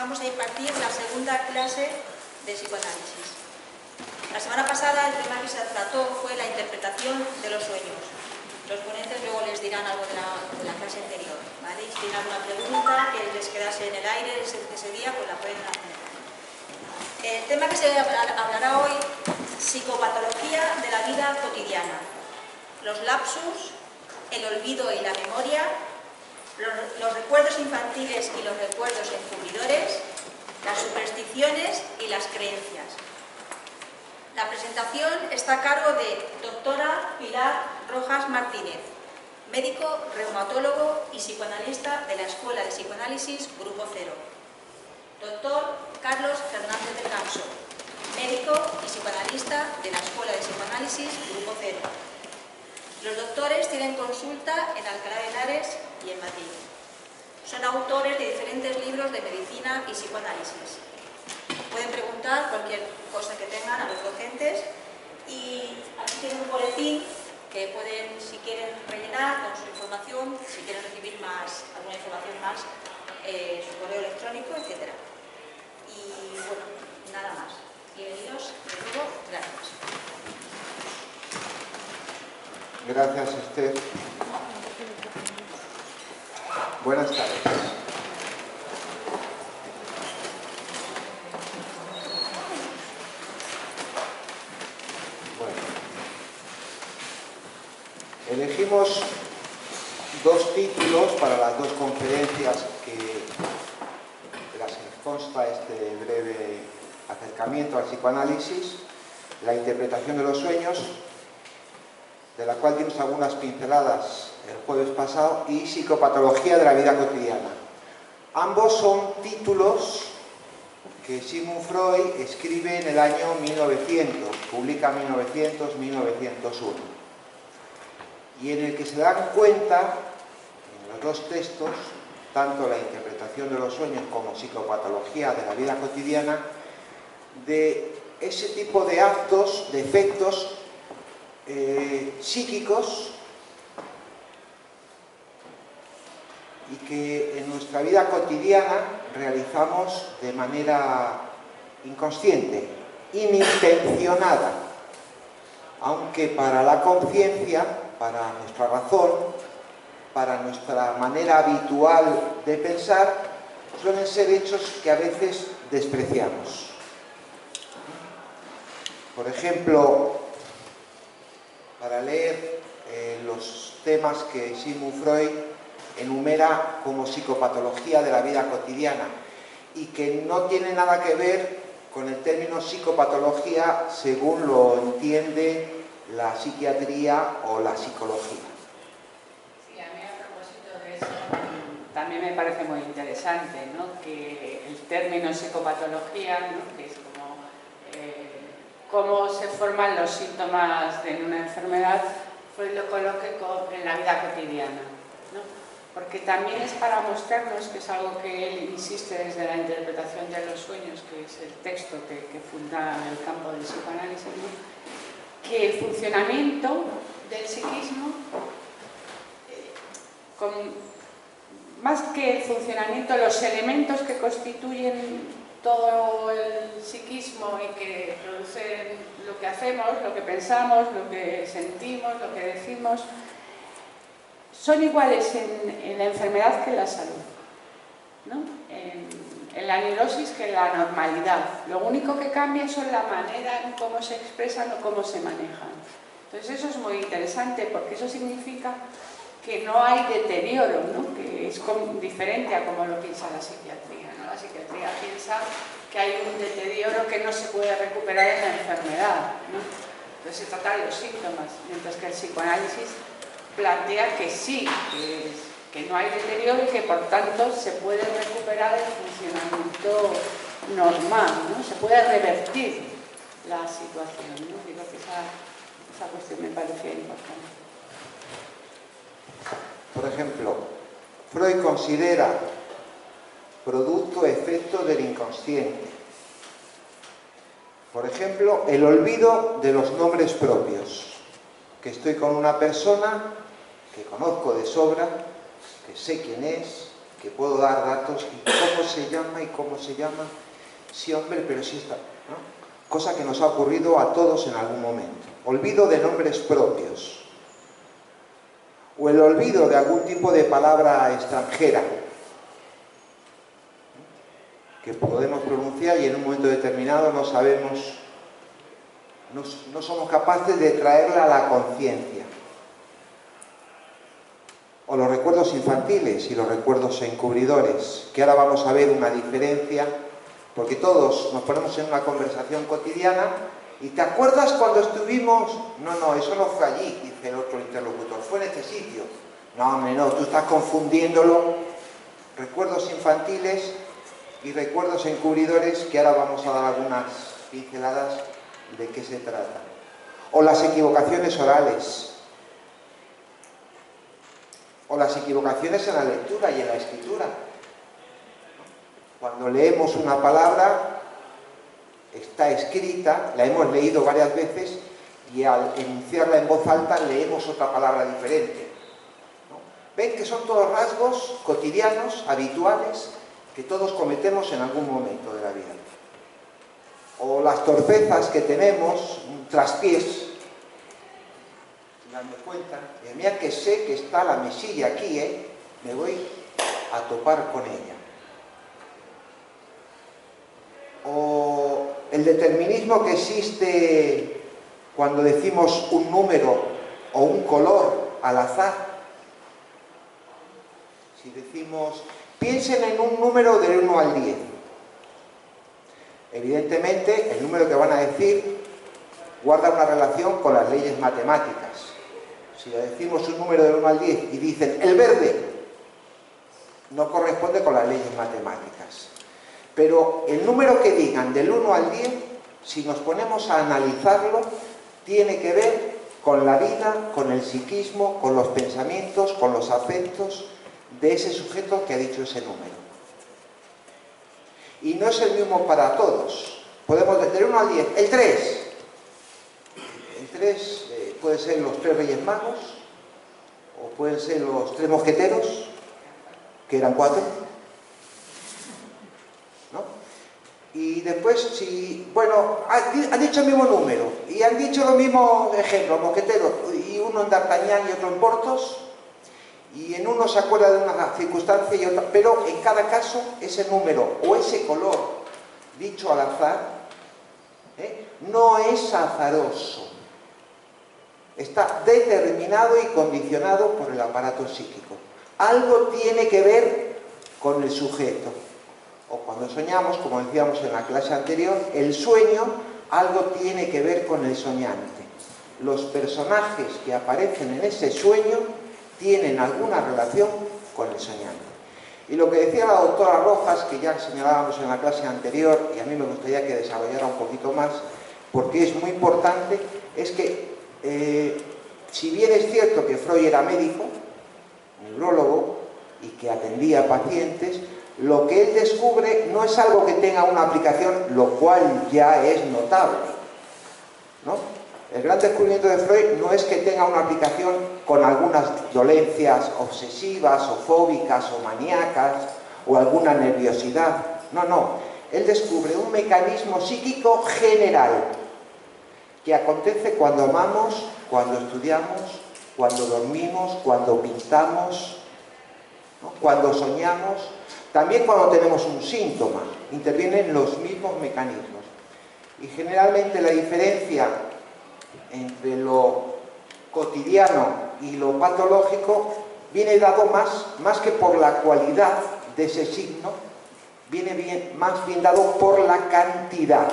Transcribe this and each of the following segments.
vamos a impartir la segunda clase de psicoanálisis. La semana pasada el tema que se trató fue la interpretación de los sueños. Los ponentes luego les dirán algo de la clase anterior, ¿vale? Y si tienen alguna pregunta que les quedase en el aire ese día, pues la pueden hacer. El tema que se hablará hoy, psicopatología de la vida cotidiana, los lapsus, el olvido y la memoria, los recuerdos infantiles y los recuerdos encubridores, las supersticiones y las creencias. La presentación está a cargo de doctora Pilar Rojas Martínez, médico, reumatólogo y psicoanalista de la Escuela de Psicoanálisis Grupo Cero. Doctor Carlos Fernández del Camso, médico y psicoanalista de la Escuela de Psicoanálisis Grupo Cero. Los doctores tienen consulta en Alcalá de Henares y en Madrid. Son autores de diferentes libros de medicina y psicoanálisis. Pueden preguntar cualquier cosa que tengan a los docentes y aquí tienen un boletín que pueden, si quieren, rellenar con su información, si quieren recibir alguna información más, su correo electrónico, etc. Y bueno, nada más. Bienvenidos, de nuevo, gracias. Gracias, Esther. Buenas tardes. Bueno, elegimos dos títulos para las dos conferencias de las que consta este breve acercamiento al psicoanálisis: la interpretación de los sueños, de la cual dimos algunas pinceladas el jueves pasado, y psicopatología de la vida cotidiana. Ambos son títulos que Sigmund Freud escribe en el año 1900, publica en 1900-1901, y en el que se dan cuenta, en los dos textos, tanto la interpretación de los sueños como psicopatología de la vida cotidiana, de ese tipo de actos, de efectos psíquicos, y que en nuestra vida cotidiana realizamos de manera inconsciente, inintencionada, aunque para la conciencia, para nuestra razón, para nuestra manera habitual de pensar, suelen ser hechos que a veces despreciamos. Por ejemplo, para leer los temas que Sigmund Freud enumera como psicopatología de la vida cotidiana y que no tiene nada que ver con el término psicopatología según lo entiende la psiquiatría o la psicología. Sí, a mí a propósito de eso también me parece muy interesante, ¿no?, que el término psicopatología, ¿no?, que es como cómo se forman los síntomas de una enfermedad, pues lo coloque en la vida cotidiana, ¿no? Porque también es para mostrarnos, que es algo que él insiste desde la interpretación de los sueños, que es el texto que funda el campo del psicoanálisis, ¿no?, que el funcionamiento del psiquismo, más que el funcionamiento, los elementos que constituyen todo el psiquismo y que producen lo que hacemos, lo que pensamos, lo que sentimos, lo que decimos, son iguales en la enfermedad que en la salud, ¿no? En la neurosis que en la normalidad. Lo único que cambia son la manera en cómo se expresan o cómo se manejan. Entonces eso es muy interesante, porque eso significa que no hay deterioro, ¿no?, que es diferente a como lo piensa la psiquiatría, ¿no? La psiquiatría piensa que hay un deterioro que no se puede recuperar en la enfermedad, ¿no? Entonces se trata de los síntomas, mientras que el psicoanálisis plantea que sí, que no hay deterioro y que por tanto se puede recuperar el funcionamiento normal, ¿no? Se puede revertir la situación, ¿no? Digo que esa cuestión me parecía importante. Por ejemplo, Freud considera producto-efecto del inconsciente. Por ejemplo, el olvido de los nombres propios. Que estoy con una persona que conozco de sobra, que sé quién es, que puedo dar datos y cómo se llama, sí hombre, pero sí está, ¿no? Cosa que nos ha ocurrido a todos en algún momento. Olvido de nombres propios o el olvido de algún tipo de palabra extranjera que podemos pronunciar y en un momento determinado no sabemos, no somos capaces de traerla a la conciencia. O los recuerdos infantiles y los recuerdos encubridores, que ahora vamos a ver una diferencia, porque todos nos ponemos en una conversación cotidiana y ¿te acuerdas cuando estuvimos? No, eso no fue allí, dice el otro interlocutor, fue en este sitio. No, hombre, no, tú estás confundiéndolo. Recuerdos infantiles y recuerdos encubridores, que ahora vamos a dar algunas pinceladas de qué se trata. O las equivocaciones orales. O las equivocaciones en la lectura y en la escritura. Cuando leemos una palabra, está escrita, la hemos leído varias veces y al enunciarla en voz alta leemos otra palabra diferente. ¿No? ¿Ven que son todos rasgos cotidianos, habituales, que todos cometemos en algún momento de la vida? O las torpezas que tenemos, un traspiés, darme cuenta, mira que sé que está la mesilla aquí, me voy a topar con ella. O el determinismo que existe cuando decimos un número o un color al azar. Si decimos, piensen en un número del 1 al 10. Evidentemente, el número que van a decir guarda una relación con las leyes matemáticas. Si le decimos un número del 1 al 10 y dicen el verde, no corresponde con las leyes matemáticas. Pero el número que digan del 1 al 10, si nos ponemos a analizarlo, tiene que ver con la vida, con el psiquismo, con los pensamientos, con los afectos de ese sujeto que ha dicho ese número. Y no es el mismo para todos. Podemos decir del 1 al 10, el 3. El 3 puede ser los 3 Reyes Magos, o pueden ser los 3 mosqueteros, que eran 4. ¿No? Y después, si, bueno, han dicho el mismo número, y han dicho los mismos ejemplos, mosqueteros, y uno en D'Artagnan y otro en Porthos, y en uno se acuerda de una circunstancia y otra, pero en cada caso ese número o ese color dicho al azar no es azaroso, está determinado y condicionado por el aparato psíquico. Algo tiene que ver con el sujeto. O cuando soñamos, como decíamos en la clase anterior, el sueño algo tiene que ver con el soñante. Los personajes que aparecen en ese sueño tienen alguna relación con el soñante. Y lo que decía la doctora Rojas, que ya señalábamos en la clase anterior, y a mí me gustaría que desarrollara un poquito más, porque es muy importante, es que si bien es cierto que Freud era médico, neurólogo, y que atendía pacientes, lo que él descubre no es algo que tenga una aplicación, lo cual ya es notable, ¿no? El gran descubrimiento de Freud no es que tenga una aplicación con algunas dolencias obsesivas o fóbicas o maníacas o alguna nerviosidad. No. Él descubre un mecanismo psíquico general que acontece cuando amamos, cuando estudiamos, cuando dormimos, cuando pintamos, ¿no? Cuando soñamos, también cuando tenemos un síntoma. Intervienen los mismos mecanismos. Y generalmente la diferencia entre lo cotidiano y lo patológico viene dado más que por la cualidad de ese signo, viene más bien dado por la cantidad.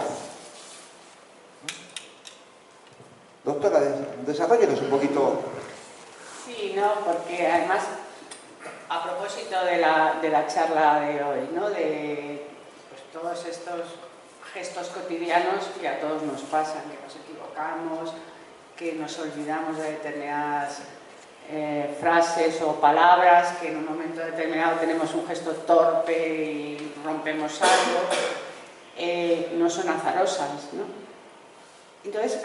Doctora, desarrollenos un poquito. Sí, no, porque además, a propósito de la charla de hoy, ¿no? De pues, todos estos gestos cotidianos que a todos nos pasan, que nos equivocamos, que nos olvidamos de determinadas frases o palabras, que en un momento determinado tenemos un gesto torpe y rompemos algo, no son azarosas, ¿no? Entonces,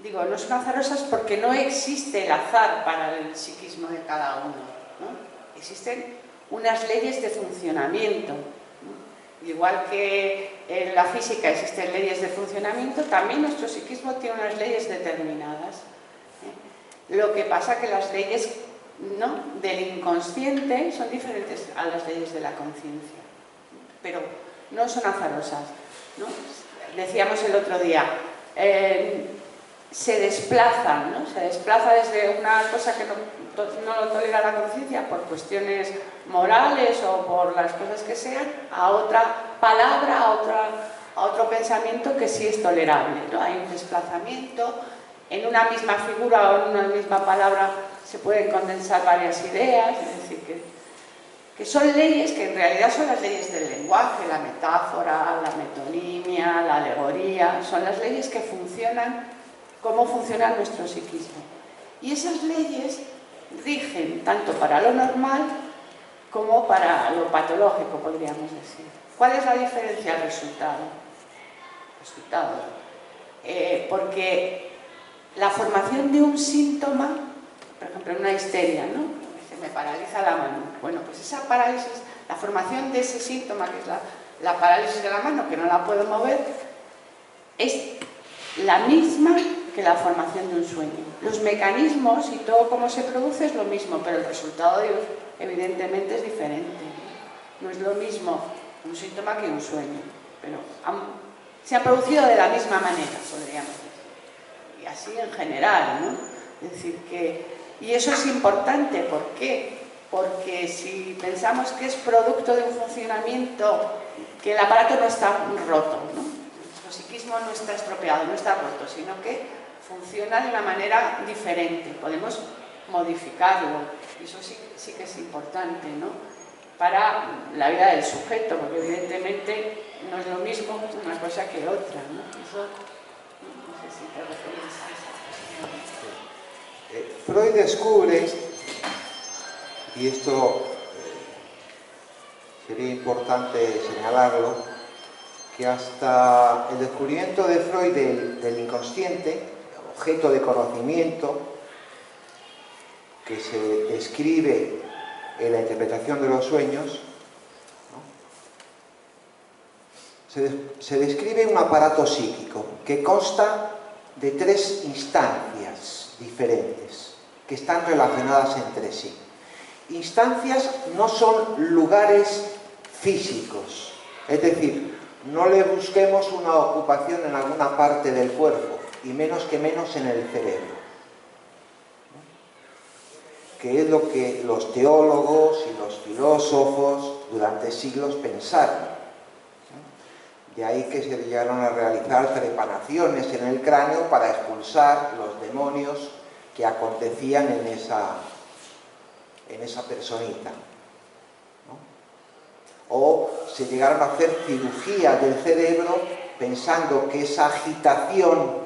digo, no son azarosas porque no existe el azar para el psiquismo de cada uno, ¿no? Existen unas leyes de funcionamiento. Igual que en la física existen leyes de funcionamiento, también nuestro psiquismo tiene unas leyes determinadas. Lo que pasa es que las leyes, ¿no?, del inconsciente son diferentes a las leyes de la conciencia, pero no son azarosas, ¿no? Decíamos el otro día, se desplazan, ¿no? Se desplaza desde una cosa que no lo tolera la conciencia por cuestiones morales o por las cosas que sean, a otra palabra, a otro pensamiento que sí es tolerable, ¿no? Hay un desplazamiento, en una misma figura o en una misma palabra se pueden condensar varias ideas, es decir, que son leyes que en realidad son las leyes del lenguaje, la metáfora, la metonimia, la alegoría, son las leyes que funcionan, cómo funciona nuestro psiquismo. Y esas leyes rigen tanto para lo normal como para lo patológico, podríamos decir. ¿Cuál es la diferencia? El resultado. Porque la formación de un síntoma, por ejemplo, en una histeria, ¿no? Se me paraliza la mano. Bueno, pues esa parálisis, la formación de ese síntoma, que es la parálisis de la mano, que no la puedo mover, es la misma que la formación de un sueño. Los mecanismos y todo cómo se produce es lo mismo, pero el resultado evidentemente es diferente. No es lo mismo un síntoma que un sueño, pero se ha producido de la misma manera, podríamos decir. Y así en general, ¿no? Es decir, y eso es importante, ¿por qué? Porque si pensamos que es producto de un funcionamiento, que el aparato no está roto, ¿no? Nuestro psiquismo no está estropeado, no está roto, sino que funciona de una manera diferente, podemos modificarlo, y eso sí que es importante, ¿no?, para la vida del sujeto, porque evidentemente no es lo mismo una cosa que otra, ¿no? Eso, no sé si te refieres a esa cuestión. Freud descubre, y esto sería importante señalarlo, que hasta el descubrimiento de Freud del inconsciente, objeto de conocimiento, que se describe en la interpretación de los sueños, ¿no?, se describe un aparato psíquico que consta de 3 instancias diferentes que están relacionadas entre sí. Instancias no son lugares físicos, es decir, no le busquemos una ocupación en alguna parte del cuerpo, y menos en el cerebro, que es lo que los teólogos y los filósofos durante siglos pensaron. De ahí que se llegaron a realizar trepanaciones en el cráneo para expulsar los demonios que acontecían en esa personita, ¿no? O se llegaron a hacer cirugía del cerebro pensando que esa agitación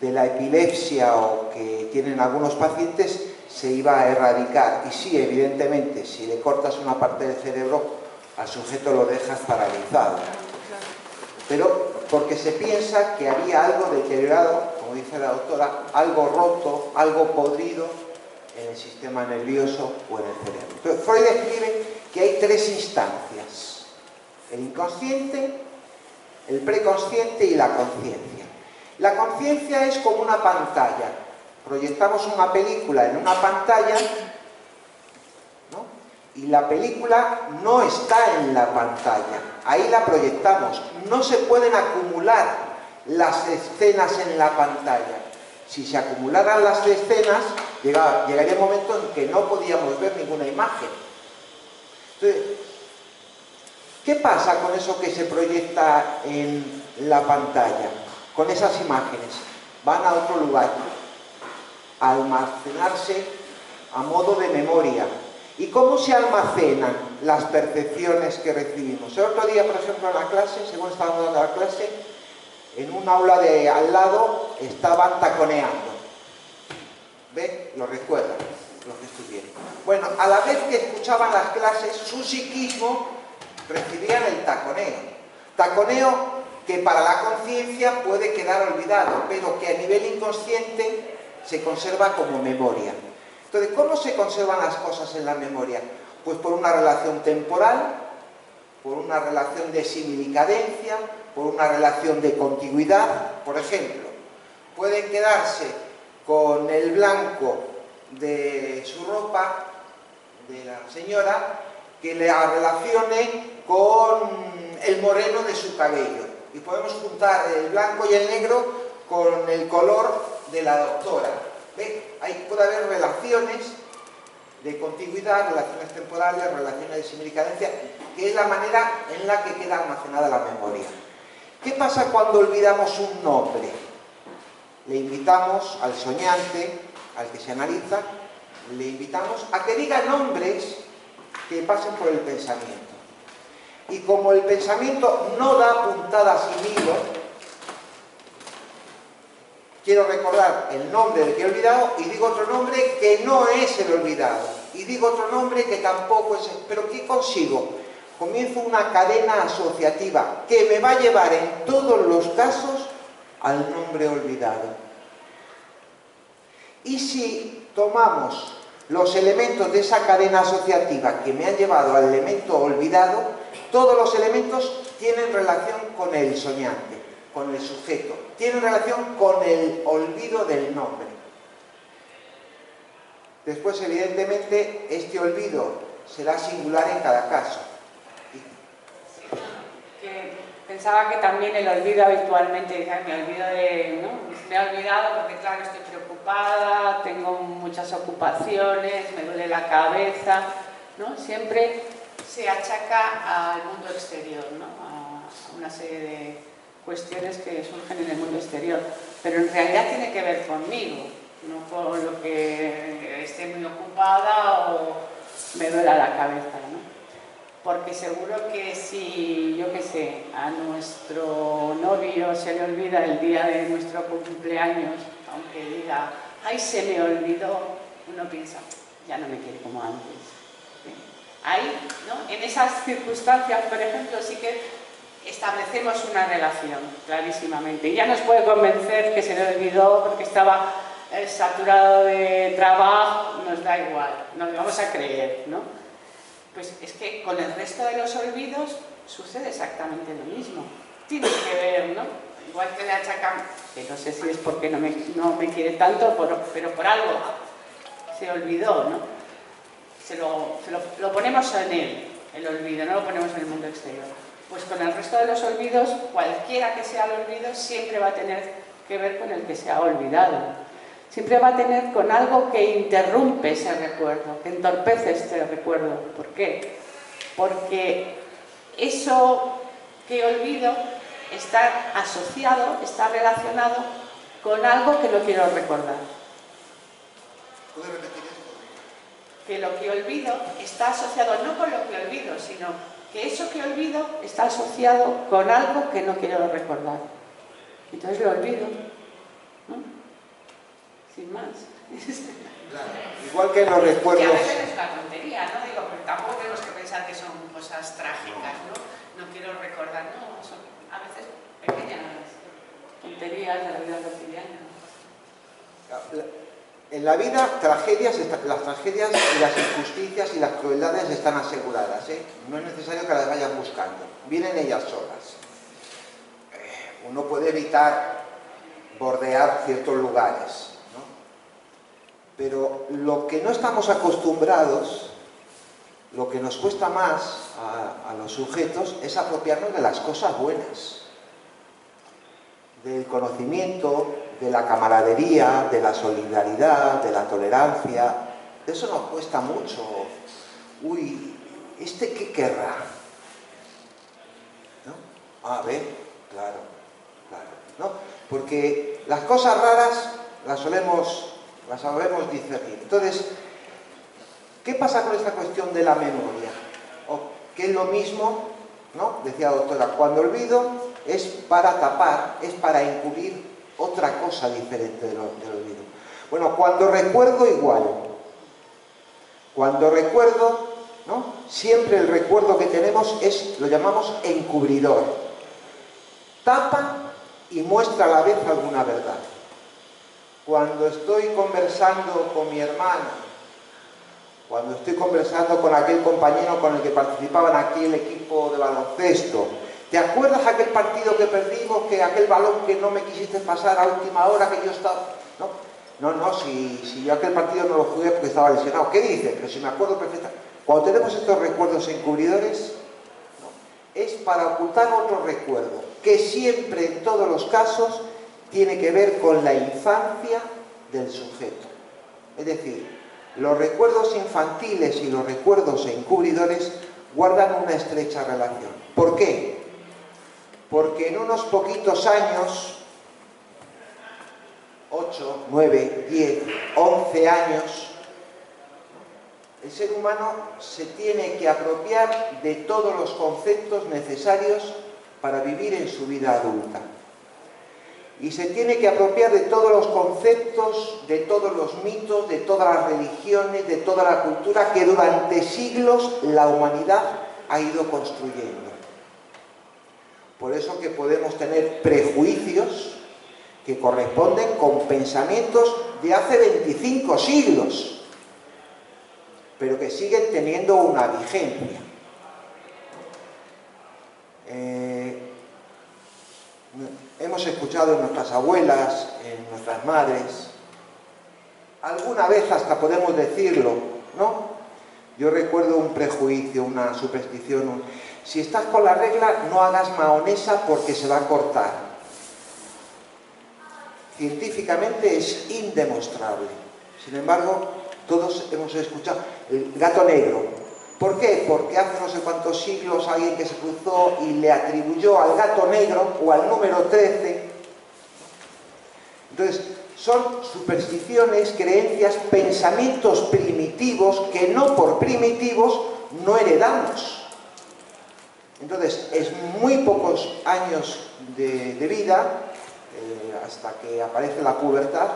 de la epilepsia o que tienen algunos pacientes se iba a erradicar. Y sí, evidentemente, si le cortas una parte del cerebro, al sujeto lo dejas paralizado. Pero porque se piensa que había algo deteriorado, como dice la doctora, algo roto, algo podrido en el sistema nervioso o en el cerebro. Entonces, Freud describe que hay 3 instancias: el inconsciente, el preconsciente y la conciencia. La conciencia es como una pantalla. Proyectamos una película en una pantalla, ¿no?, y la película no está en la pantalla, ahí la proyectamos. No se pueden acumular las escenas en la pantalla. Si se acumularan las escenas, llegaría un momento en que no podíamos ver ninguna imagen. Entonces, ¿qué pasa con eso que se proyecta en la pantalla? Con esas imágenes van a otro lugar, a almacenarse a modo de memoria. ¿Y cómo se almacenan las percepciones que recibimos? El otro día, por ejemplo, en la clase, según estábamos dando la clase, en un aula de al lado estaban taconeando. ¿Ve? Lo recuerdan los que estuvieron. Bueno, a la vez que escuchaban las clases, su psiquismo recibían el taconeo. Taconeo que para la conciencia puede quedar olvidado, pero que a nivel inconsciente se conserva como memoria. Entonces, ¿cómo se conservan las cosas en la memoria? Pues por una relación temporal, por una relación de similicadencia, por una relación de contigüidad. Por ejemplo, pueden quedarse con el blanco de su ropa, de la señora, que la relacione con el moreno de su cabello. Y podemos juntar el blanco y el negro con el color de la doctora. ¿Ve? Ahí puede haber relaciones de contigüidad, relaciones temporales, relaciones de similicadencia, que es la manera en la que queda almacenada la memoria. ¿Qué pasa cuando olvidamos un nombre? Le invitamos al soñante, al que se analiza, le invitamos a que diga nombres que pasen por el pensamiento. Y como el pensamiento no da puntada sin hilo, quiero recordar el nombre del que he olvidado y digo otro nombre que no es el olvidado. Y digo otro nombre que tampoco es el... ¿Pero qué consigo? Comienzo una cadena asociativa que me va a llevar en todos los casos al nombre olvidado. Y si tomamos los elementos de esa cadena asociativa que me han llevado al elemento olvidado, todos los elementos tienen relación con el soñante, con el sujeto, tienen relación con el olvido del nombre. Después, evidentemente, este olvido será singular en cada caso. Que pensaba que también el olvido habitualmente, me olvido de, ¿no? Me he olvidado porque claro, estoy preocupada, tengo muchas ocupaciones, me duele la cabeza, ¿no? Siempre se achaca al mundo exterior, ¿no? A una serie de cuestiones que surgen en el mundo exterior, pero en realidad tiene que ver conmigo, no con lo que esté muy ocupada o me duela la cabeza, ¿no? Porque seguro que si, yo qué sé, a nuestro novio se le olvida el día de nuestro cumpleaños, aunque diga, ay, se me olvidó, uno piensa, ya no me quiere como antes. Ahí, ¿no? En esas circunstancias, por ejemplo, sí que establecemos una relación, clarísimamente. Y ya nos puede convencer que se le olvidó porque estaba saturado de trabajo, nos da igual, nos vamos a creer, ¿no? Pues es que con el resto de los olvidos sucede exactamente lo mismo. Tiene que ver, ¿no? Igual que le achacan, que no sé si es porque no me quiere tanto, pero por algo se olvidó, ¿no? Lo ponemos en él, el olvido, no lo ponemos en el mundo exterior. Pues con el resto de los olvidos, cualquiera que sea el olvido, siempre va a tener que ver con el que se ha olvidado. Siempre va a tener con algo que interrumpe ese recuerdo, que entorpece este recuerdo. ¿Por qué? Porque eso que olvido está asociado, está relacionado con algo que no quiero recordar. ¿Puedes repetir esto? Que lo que olvido está asociado no con lo que olvido, sino que eso que olvido está asociado con algo que no quiero recordar. Entonces lo olvido, ¿no? Sin más. Claro. Igual que los recuerdos... Que a veces es una tontería, ¿no? Digo, pero tampoco tenemos que pensar que son cosas trágicas, ¿no? No quiero recordar, no, son a veces pequeñas tonterías de la vida cotidiana. En la vida, las tragedias y las injusticias y las crueldades están aseguradas, ¿eh? No es necesario que las vayan buscando, vienen ellas solas. Uno puede evitar bordear ciertos lugares, ¿no? Pero lo que no estamos acostumbrados, lo que nos cuesta más a los sujetos, es apropiarnos de las cosas buenas, del conocimiento, de la camaradería, de la solidaridad, de la tolerancia. Eso nos cuesta mucho. Uy, ¿este qué querrá? ¿No? A ver, claro, ¿no? Porque las cosas raras las sabemos discernir. Entonces, ¿qué pasa con esta cuestión de la memoria? O que es lo mismo, ¿no? Decía la doctora, cuando olvido es para tapar, es para encubrir otra cosa diferente del olvido. Bueno, cuando recuerdo igual. Cuando recuerdo, ¿no? Siempre el recuerdo que tenemos lo llamamos encubridor. Tapa y muestra a la vez alguna verdad. Cuando estoy conversando con mi hermana cuando estoy conversando con aquel compañero con el que participaba en aquel equipo de baloncesto. ¿Te acuerdas aquel partido que perdimos, que aquel balón que no me quisiste pasar a última hora, que yo estaba...? No, si yo aquel partido no lo jugué porque estaba lesionado. ¿Qué dices? Pero si me acuerdo perfectamente. Cuando tenemos estos recuerdos encubridores, es para ocultar otro recuerdo, que siempre, en todos los casos, tiene que ver con la infancia del sujeto. Es decir, los recuerdos infantiles y los recuerdos encubridores guardan una estrecha relación. ¿Por qué? Porque en unos poquitos años, 8, 9, 10, 11 años, el ser humano se tiene que apropiar de todos los conceptos necesarios para vivir en su vida adulta. Y se tiene que apropiar de todos los conceptos, de todos los mitos, de todas las religiones, de toda la cultura que durante siglos la humanidad ha ido construyendo. Por eso que podemos tener prejuicios que corresponden con pensamientos de hace 25 siglos, pero que siguen teniendo una vigencia. Hemos escuchado en nuestras abuelas, en nuestras madres, alguna vez hasta podemos decirlo, ¿no? Yo recuerdo un prejuicio, una superstición, si estás con la regla no hagas mahonesa porque se va a cortar. Científicamente es indemostrable. Sin embargo, todos hemos escuchado el gato negro. ¿Por qué? Porque hace no sé cuántos siglos alguien que se cruzó y le atribuyó al gato negro o al número 13. Entonces, son supersticiones, creencias, pensamientos primitivos que no por primitivos no heredamos. Entonces, es muy pocos años de vida, hasta que aparece la pubertad,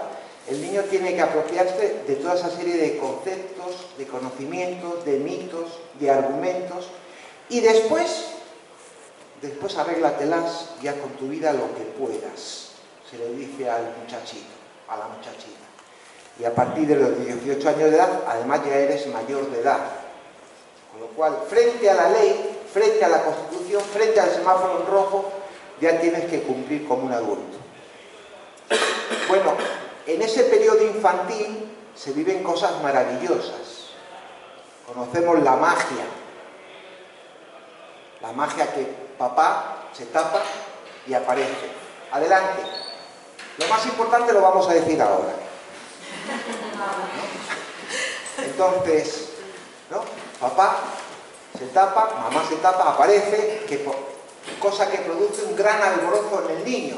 el niño tiene que apropiarse de toda esa serie de conceptos, de conocimientos, de mitos, de argumentos, y después arréglatelas ya con tu vida lo que puedas, se le dice al muchachito, a la muchachita. Y a partir de los 18 años de edad, además ya eres mayor de edad. Con lo cual, frente a la ley, frente a la Constitución, frente al semáforo en rojo, ya tienes que cumplir como un adulto. Bueno, en ese periodo infantil se viven cosas maravillosas. Conocemos la magia que papá se tapa y aparece. Adelante. Lo más importante lo vamos a decir ahora. ¿No? Entonces, ¿no? Papá se tapa, mamá se tapa, aparece, cosa que produce un gran alborozo en el niño.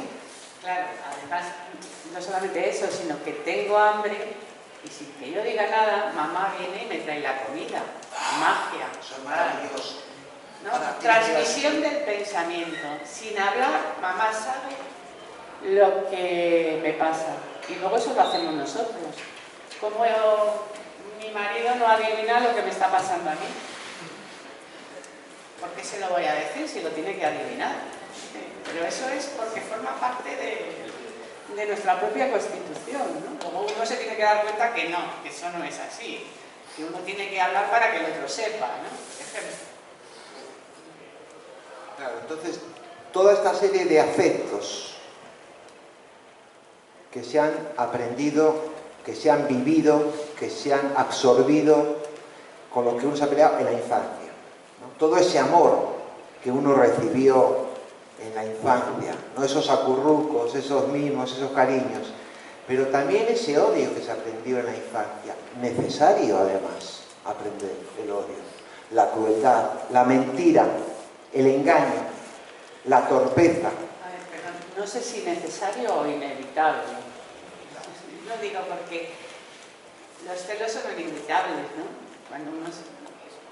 Claro, además, no solamente eso, sino que tengo hambre y sin que yo diga nada, mamá viene y me trae la comida. Magia. Son maravillosos. ¿No? Transmisión del pensamiento. Sin hablar, mamá sabe lo que me pasa. Y luego eso lo hacemos nosotros. Como mi marido no adivina lo que me está pasando a mí. ¿Por qué se lo voy a decir si lo tiene que adivinar? Pero eso es porque forma parte de nuestra propia Constitución, ¿no? Luego uno se tiene que dar cuenta que no, que eso no es así. Que uno tiene que hablar para que el otro sepa, ¿no? Ejemplo. Claro, entonces, toda esta serie de afectos que se han aprendido, que se han vivido, que se han absorbido con lo que uno se ha peleado en la infancia, ¿no? Todo ese amor que uno recibió en la infancia, ¿no? Esos acurrucos, esos mimos, esos cariños, pero también ese odio que se aprendió en la infancia, necesario además aprender el odio, la crueldad, la mentira, el engaño, la torpeza. A ver, perdón, no sé si necesario o inevitable. No digo porque los celos son inevitables, ¿no? Cuando uno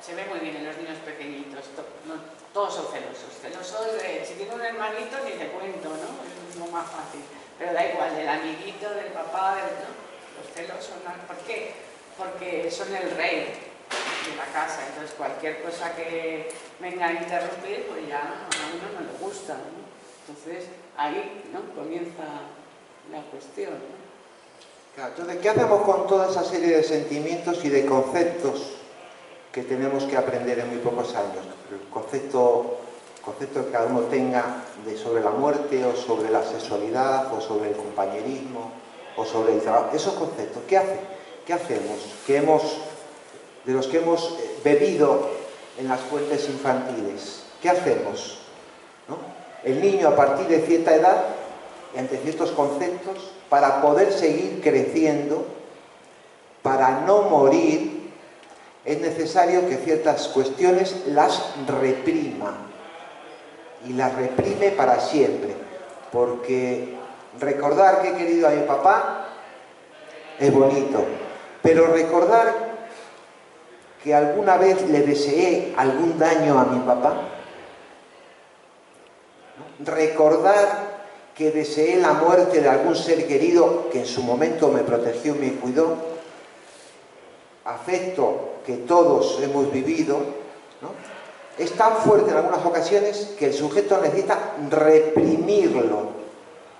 se ve muy bien en los niños pequeñitos, todos son celosos. Si tiene un hermanito ni te cuento, ¿no? Es lo más fácil. Pero da igual, del amiguito, del papá, ¿no? Los celos son... ¿Por qué? Porque son el rey de la casa, entonces cualquier cosa que venga a interrumpir, pues ya a uno no le gusta, ¿no? Entonces ahí, ¿no? Comienza la cuestión, ¿no? Claro, entonces, ¿qué hacemos con toda esa serie de sentimientos y de conceptos que tenemos que aprender en muy pocos años? El concepto que cada uno tenga sobre la muerte, o sobre la sexualidad, o sobre el compañerismo, o sobre el trabajo. Esos conceptos, ¿qué hacemos? De los que hemos bebido en las fuentes infantiles. ¿Qué hacemos? ¿No? El niño, a partir de cierta edad, ante ciertos conceptos, para poder seguir creciendo, para no morir, es necesario que ciertas cuestiones las reprima, y las reprime para siempre, porque recordar que he querido a mi papá es bonito, pero recordar que alguna vez le deseé algún daño a mi papá, ¿no? Recordar que deseé la muerte de algún ser querido que en su momento me protegió y me cuidó, afecto que todos hemos vivido, ¿no? Es tan fuerte en algunas ocasiones que el sujeto necesita reprimirlo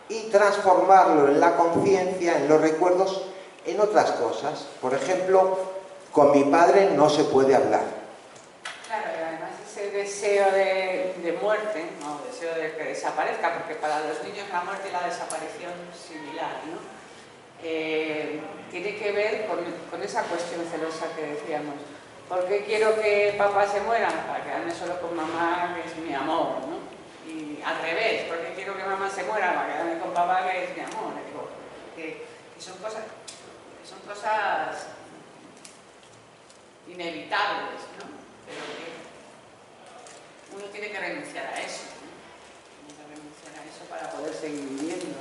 y transformarlo en la conciencia, en los recuerdos, en otras cosas. Por ejemplo, con mi padre no se puede hablar. Claro, y además ese deseo de muerte, no, deseo de que desaparezca, porque para los niños la muerte y la desaparición es similar, ¿no? Tiene que ver con esa cuestión celosa que decíamos. ¿Por qué quiero que papá se muera? Para quedarme solo con mamá, que es mi amor, ¿no? Y al revés, ¿por qué quiero que mamá se muera? Para quedarme con papá, que es mi amor. Digo, que son cosas inevitables, ¿no? Pero que uno tiene que renunciar a eso, ¿no? Tiene que renunciar a eso para poder seguir viviendo.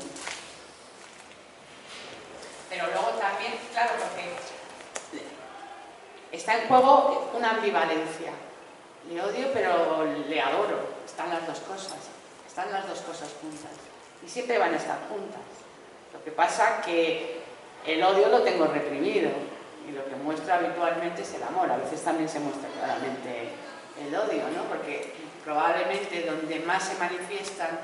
Pero luego también, claro, porque está en juego una ambivalencia. Le odio, pero le adoro. Están las dos cosas juntas. Y siempre van a estar juntas. Lo que pasa que el odio lo tengo reprimido y lo que muestra habitualmente es el amor. A veces también se muestra claramente el odio, ¿no? Porque probablemente donde más se manifiestan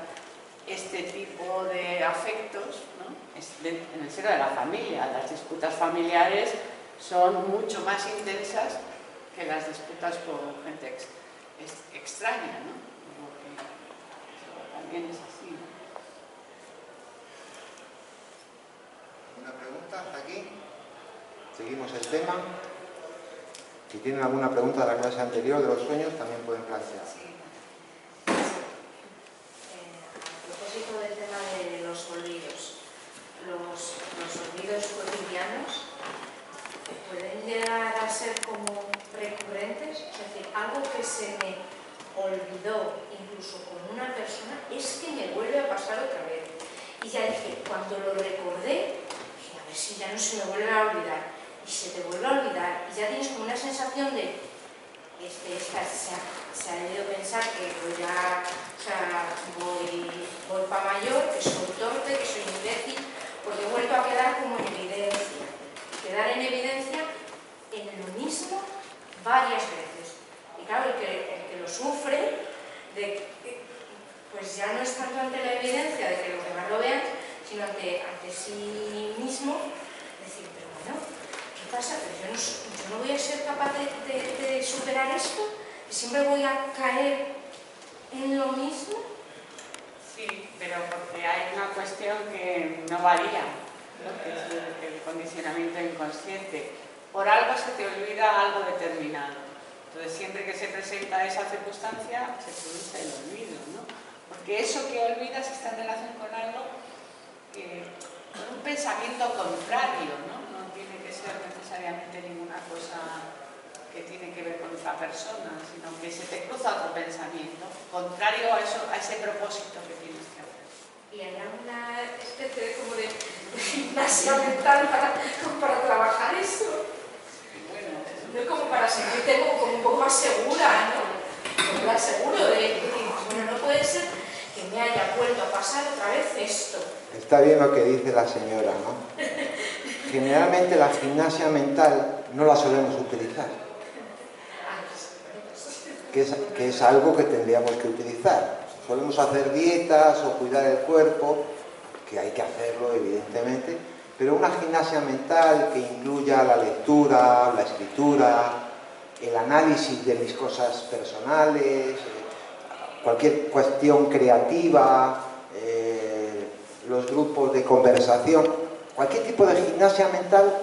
este tipo de afectos, ¿no? Es en el seno de la familia. Las disputas familiares son mucho más intensas que las disputas con gente extraña, ¿no? Eso también es así, ¿no? ¿Alguna pregunta hasta aquí? Seguimos el tema. Si tienen alguna pregunta de la clase anterior de los sueños, también pueden plantear. Sí. A propósito del tema de los olvidos, los olvidos cotidianos pueden llegar a ser como recurrentes, es decir, algo que se me olvidó incluso con una persona, es que me vuelve a pasar otra vez. Y ya dije, cuando lo recordé, dije, a ver si ya no se me vuelve a olvidar. Y se te vuelve a olvidar, y ya tienes como una sensación de se ha debido pensar que voy para mayor, que soy torpe, que soy imbécil, porque he vuelto a quedar como en evidencia. Quedar en evidencia en lo mismo varias veces. Y claro, el que lo sufre, pues ya no es tanto ante la evidencia de que los demás lo vean, sino ante sí mismo, decir, pero bueno, ¿qué pasa? Pero yo no voy a ser capaz de superar esto, que siempre voy a caer en lo mismo. Sí, pero porque hay una cuestión que no varía, ¿no? Que es el condicionamiento inconsciente. Por algo se te olvida algo determinado. Entonces, siempre que se presenta esa circunstancia, se produce el olvido, ¿no? Porque eso que olvidas está en relación con algo con un pensamiento contrario, ¿no? No tiene que ser necesariamente ninguna cosa que tiene que ver con otra persona, sino que se te cruza otro pensamiento contrario a ese propósito que tienes que hacer. Y hay una especie de gimnasia mental para trabajar eso. Bueno, No es como para sentirte como un poco más segura, ¿no? Como más seguro de bueno, no puede ser que me haya vuelto a pasar otra vez esto. Está bien lo que dice la señora, ¿no? Generalmente la gimnasia mental no la solemos utilizar, que es algo que tendríamos que utilizar. Solemos hacer dietas o cuidar el cuerpo, que hay que hacerlo evidentemente, pero una gimnasia mental que incluya la lectura, la escritura, el análisis de mis cosas personales, cualquier cuestión creativa, los grupos de conversación, cualquier tipo de gimnasia mental,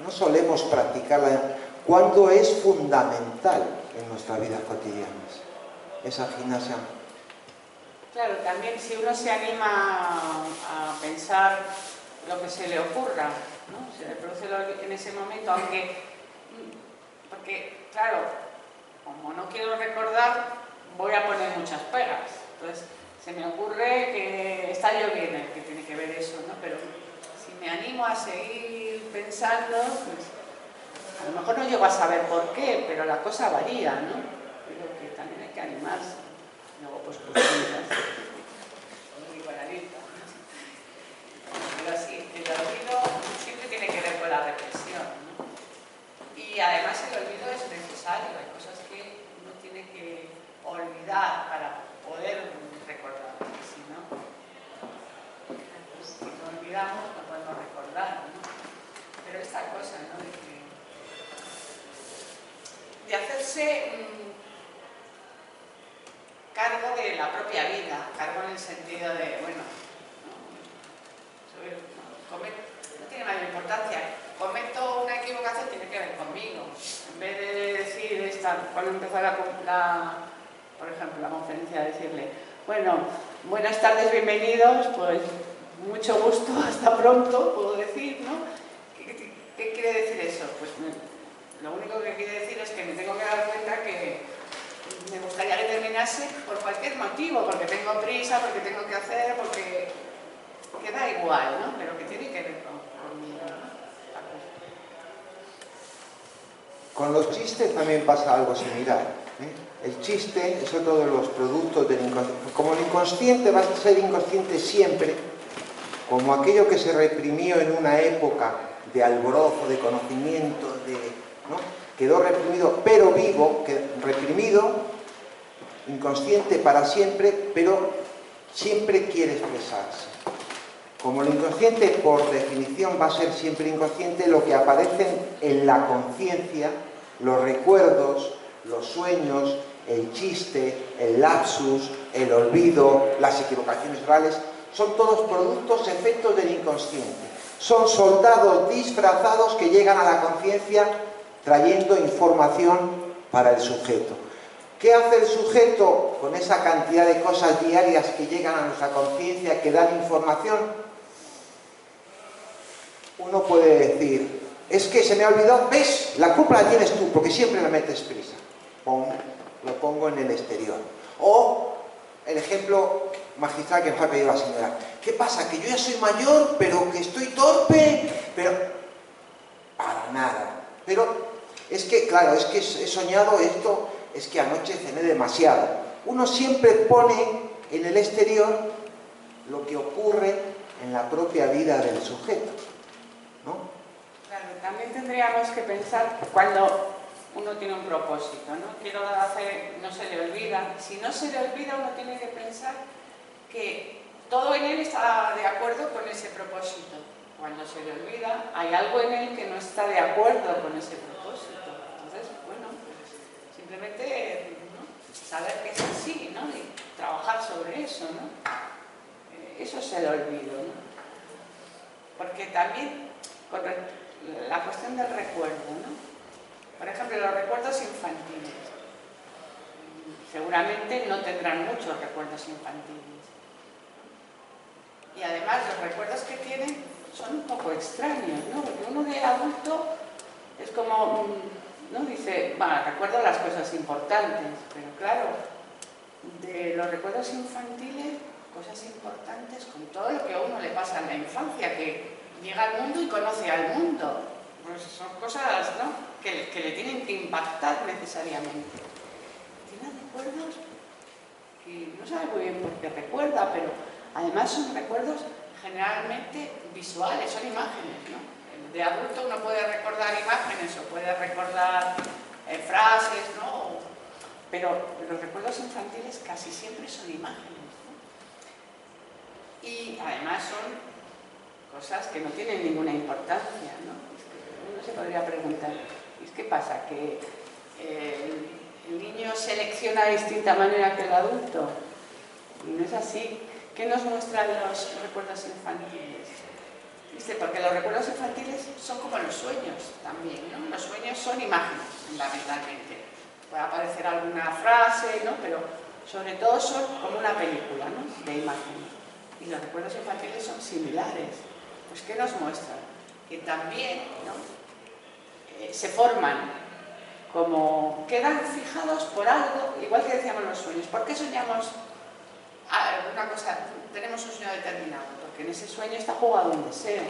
no solemos practicarla cuando es fundamental en nuestras vidas cotidianas, esa gimnasia. Claro, también si uno se anima a pensar lo que se le ocurra, ¿no? Se le produce en ese momento, porque claro, como no quiero recordar, voy a poner muchas pegas. Entonces, se me ocurre que está lloviendo, que tiene que ver eso, ¿no? Pero si me animo a seguir pensando, pues a lo mejor no llego a saber por qué, pero la cosa varía, ¿no? Creo que también hay que animarse. Luego, pues, muy banalista. Pero sí, el olvido siempre tiene que ver con la reflexión, ¿no? Y además el olvido es necesario, hay cosas que uno tiene que olvidar para poder recordar, porque si no olvidamos no podemos recordar, ¿no? Pero esta cosa, ¿no? De hacerse cargo de la propia vida, cargo en el sentido de, bueno, no tiene mayor importancia, cometo una equivocación, tiene que ver conmigo, en vez de decir, cuando empezar por ejemplo, la conferencia, decirle, bueno, buenas tardes, bienvenidos, pues mucho gusto, hasta pronto, puedo decir, ¿no? ¿Qué quiere decir eso? Pues lo único que quiere decir es que me tengo que dar cuenta que me gustaría que terminase por cualquier motivo, porque tengo prisa, porque tengo que hacer, porque da igual, ¿no? Pero que tiene que ver conmigo, ¿no? Con los chistes también pasa algo similar, ¿eh? El chiste es otro de los productos del inconsciente. Como el inconsciente va a ser inconsciente siempre, como aquello que se reprimió en una época de alborozo, de conocimiento, ¿no? Quedó reprimido, pero vivo, reprimido, inconsciente para siempre, pero siempre quiere expresarse. Como el inconsciente, por definición, va a ser siempre inconsciente, lo que aparecen en la conciencia, los recuerdos, los sueños, el chiste, el lapsus, el olvido, las equivocaciones orales, son todos productos, efectos del inconsciente. Son soldados disfrazados que llegan a la conciencia trayendo información para el sujeto. ¿Qué hace el sujeto con esa cantidad de cosas diarias que llegan a nuestra conciencia, que dan información? Uno puede decir, es que se me ha olvidado, ¿ves? La culpa la tienes tú, porque siempre me metes prisa. Lo pongo en el exterior. O el ejemplo magistral que nos ha pedido la señora. ¿Qué pasa? Que yo ya soy mayor, pero que estoy torpe, pero para nada. Pero es que, claro, es que he soñado esto, es que anoche cené demasiado. Uno siempre pone en el exterior lo que ocurre en la propia vida del sujeto, ¿no? Claro, también tendríamos que pensar cuando uno tiene un propósito, ¿no? Quiero hacer, no se le olvida. Si no se le olvida, uno tiene que pensar que todo en él está de acuerdo con ese propósito. Cuando se le olvida, hay algo en él que no está de acuerdo con ese propósito. Entonces, bueno, pues simplemente, ¿no? Saber que es así, ¿no? Y trabajar sobre eso, ¿no? Eso es el olvido, ¿no? Porque también, con la cuestión del recuerdo, ¿no? Por ejemplo, los recuerdos infantiles. Seguramente no tendrán muchos recuerdos infantiles. Y además los recuerdos que tienen son un poco extraños, ¿no? Porque uno de adulto es como, ¿no? Dice, bueno, recuerdo las cosas importantes, pero claro, de los recuerdos infantiles, cosas importantes con todo lo que a uno le pasa en la infancia, que llega al mundo y conoce al mundo. Pues son cosas, ¿no?, que le tienen que impactar necesariamente. Tiene recuerdos que no sabe muy bien por qué recuerda, pero además son recuerdos generalmente visuales, son imágenes, ¿no? De adulto uno puede recordar imágenes o puede recordar frases, ¿no? Pero los recuerdos infantiles casi siempre son imágenes, ¿no? Y además son cosas que no tienen ninguna importancia, ¿no? Es que uno se podría preguntar, ¿qué pasa? ¿Que el niño selecciona de distinta manera que el adulto? Y no es así. ¿Qué nos muestran los recuerdos infantiles? ¿Viste? Porque los recuerdos infantiles son como los sueños también, ¿no? Los sueños son imágenes, fundamentalmente. Puede aparecer alguna frase, ¿no? Pero sobre todo son como una película, ¿no? De imágenes. Y los recuerdos infantiles son similares. Pues ¿qué nos muestran? Que también, ¿no? Se forman, como quedan fijados por algo, igual que decíamos los sueños. ¿Por qué soñamos una cosa? Tenemos un sueño determinado, porque en ese sueño está jugado un deseo.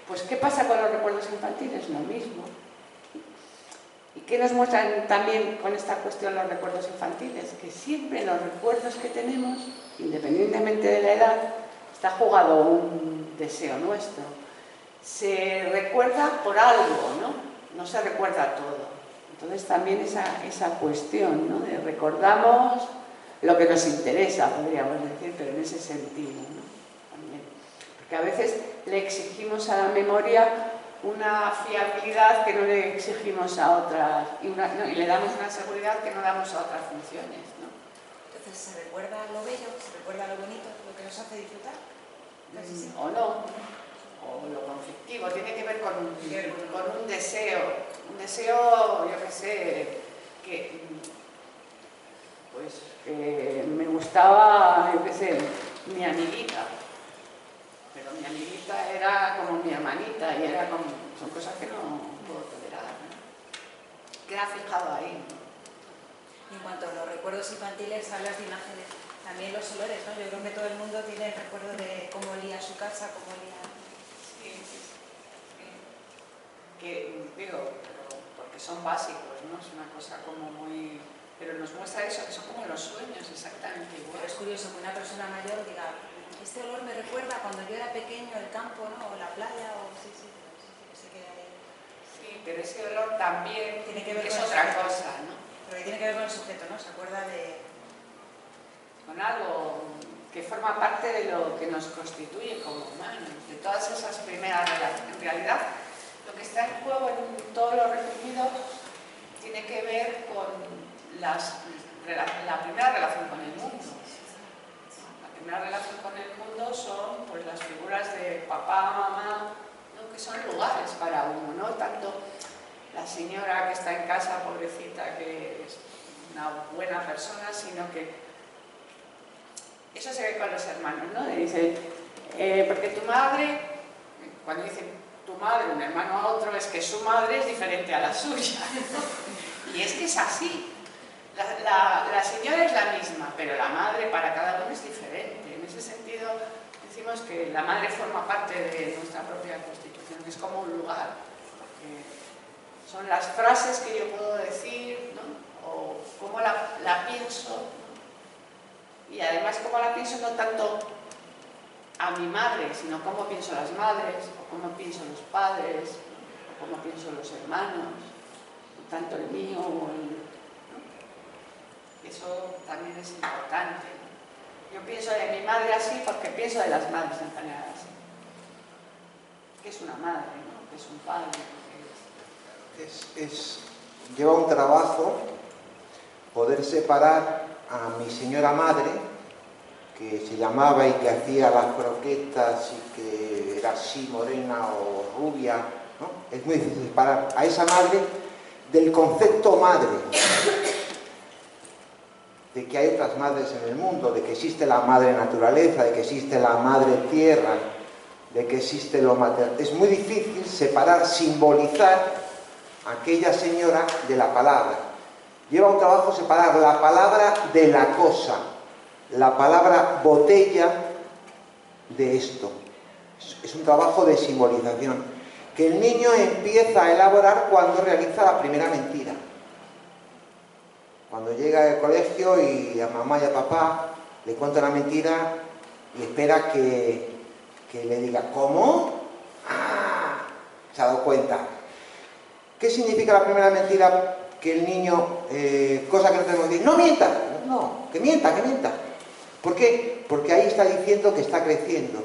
Pues ¿qué pasa con los recuerdos infantiles? Lo mismo. ¿Y qué nos muestran también con esta cuestión los recuerdos infantiles? Que siempre los recuerdos que tenemos, independientemente de la edad, está jugado un deseo nuestro. Se recuerda por algo, ¿no? No se recuerda todo. Entonces también esa cuestión, ¿no? De recordamos lo que nos interesa, podríamos decir, pero en ese sentido, ¿no? También. Porque a veces le exigimos a la memoria una fiabilidad que no le exigimos a otras, y le damos una seguridad que no damos a otras funciones, ¿no? Entonces, ¿se recuerda lo bello? ¿Se recuerda lo bonito? ¿Lo que nos hace disfrutar? O no, o lo conflictivo, tiene que ver con un deseo, yo qué sé, que pues me gustaba, yo qué sé, mi amiguita, pero mi amiguita era como mi hermanita y era como, son cosas que no puedo tolerar, ¿no? Queda fijado ahí, ¿no? En cuanto a los recuerdos infantiles, hablas de imágenes, también los olores, ¿no? Yo creo que todo el mundo tiene el recuerdo de cómo olía su casa, cómo olía... Sí. Que digo, porque son básicos, ¿no? Es una cosa como muy... Pero nos muestra eso, que son como los sueños, exactamente igual. Pero es curioso que una persona mayor diga, este olor me recuerda cuando yo era pequeño, el campo, ¿no? O la playa, o sí, que se queda ahí. Sí, pero ese olor también Tiene que ver es con otra el sujeto. cosa, ¿no? Pero que tiene que ver con el sujeto, ¿no? Se acuerda de... Con algo que forma parte de lo que nos constituye como humanos, de todas esas primeras relaciones. En realidad, lo que está en juego en todo lo resumido tiene que ver con la primera relación con el mundo. La primera relación con el mundo son pues, las figuras de papá, mamá, ¿no? Que son lugares para uno, ¿no? Tanto la señora que está en casa, pobrecita, que es una buena persona, sino que eso se ve con los hermanos, ¿no? Dice, porque tu madre, cuando dicen tu madre, un hermano a otro, es que su madre es diferente a la suya. Y es que es así. La señora es la misma, pero la madre para cada uno es diferente. En ese sentido, decimos que la madre forma parte de nuestra propia constitución, es como un lugar. Porque son las frases que yo puedo decir, ¿no? O cómo la pienso, ¿no? Y además cómo la pienso no tanto a mi madre, sino cómo pienso las madres, o cómo pienso los padres, o cómo pienso los hermanos, no tanto el mío o el... ¿no? Eso también es importante, ¿no? Yo pienso de mi madre así porque pienso de las madres en general así. ¿Qué es una madre, ¿no? ¿Qué es un padre? Lleva un trabajo poder separar a mi señora madre, que se llamaba y que hacía las croquetas y que era así morena o rubia, ¿no? Es muy difícil separar a esa madre del concepto madre, de que hay otras madres en el mundo, de que existe la madre naturaleza, de que existe la madre tierra, de que existe lo materno. Es muy difícil separar, simbolizar a aquella señora de la palabra. Lleva un trabajo separar la palabra de la cosa, la palabra botella de esto. Es un trabajo de simbolización que el niño empieza a elaborar cuando realiza la primera mentira. Cuando llega al colegio y a mamá y a papá le cuenta una mentira y espera que le diga, ¿cómo? ¡Ah! Se ha dado cuenta. ¿Qué significa la primera mentira? Que el niño, cosa que no tenemos que decir, no mienta, no, que mienta, que mienta. ¿Por qué? Porque ahí está diciendo que está creciendo.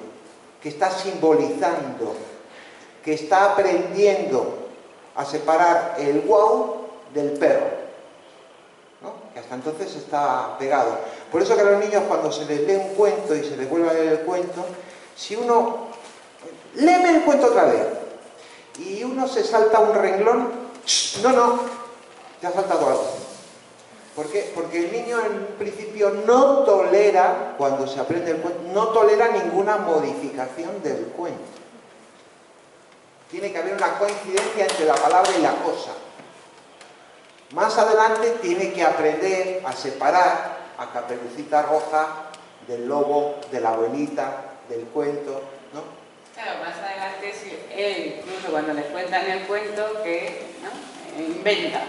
que está simbolizando, que está aprendiendo a separar el guau del perro, ¿no? Que hasta entonces está pegado. Por eso que a los niños, cuando se les lee un cuento y se les vuelve a leer el cuento, si uno... léeme el cuento otra vez, y uno se salta un renglón, no, te ha saltado algo. ¿Por qué? Porque el niño en un principio no tolera, cuando se aprende el cuento, no tolera ninguna modificación del cuento. Tiene que haber una coincidencia entre la palabra y la cosa. Más adelante tiene que aprender a separar a Caperucita Roja del lobo, de la abuelita, del cuento, ¿no? Claro, más adelante, sí, él incluso cuando les cuentan el cuento, que ¿no? Inventa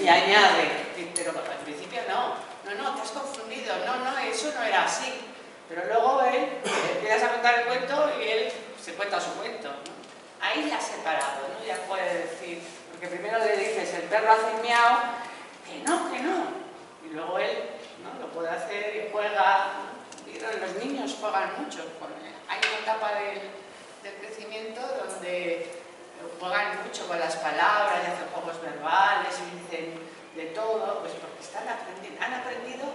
y añade, pero al principio no, te has confundido, no, eso no era así. Pero luego él empiezas a contar el cuento y él se cuenta su cuento, ¿no? Ahí le ha separado, ¿no? Ya puede decir, porque primero le dices, el perro hace miau, que no. Y luego él, ¿no? Lo puede hacer y juega. Los niños juegan mucho. Hay una etapa del crecimiento donde juegan mucho con las palabras, y hacen juegos verbales, y dicen de todo, pues porque han aprendido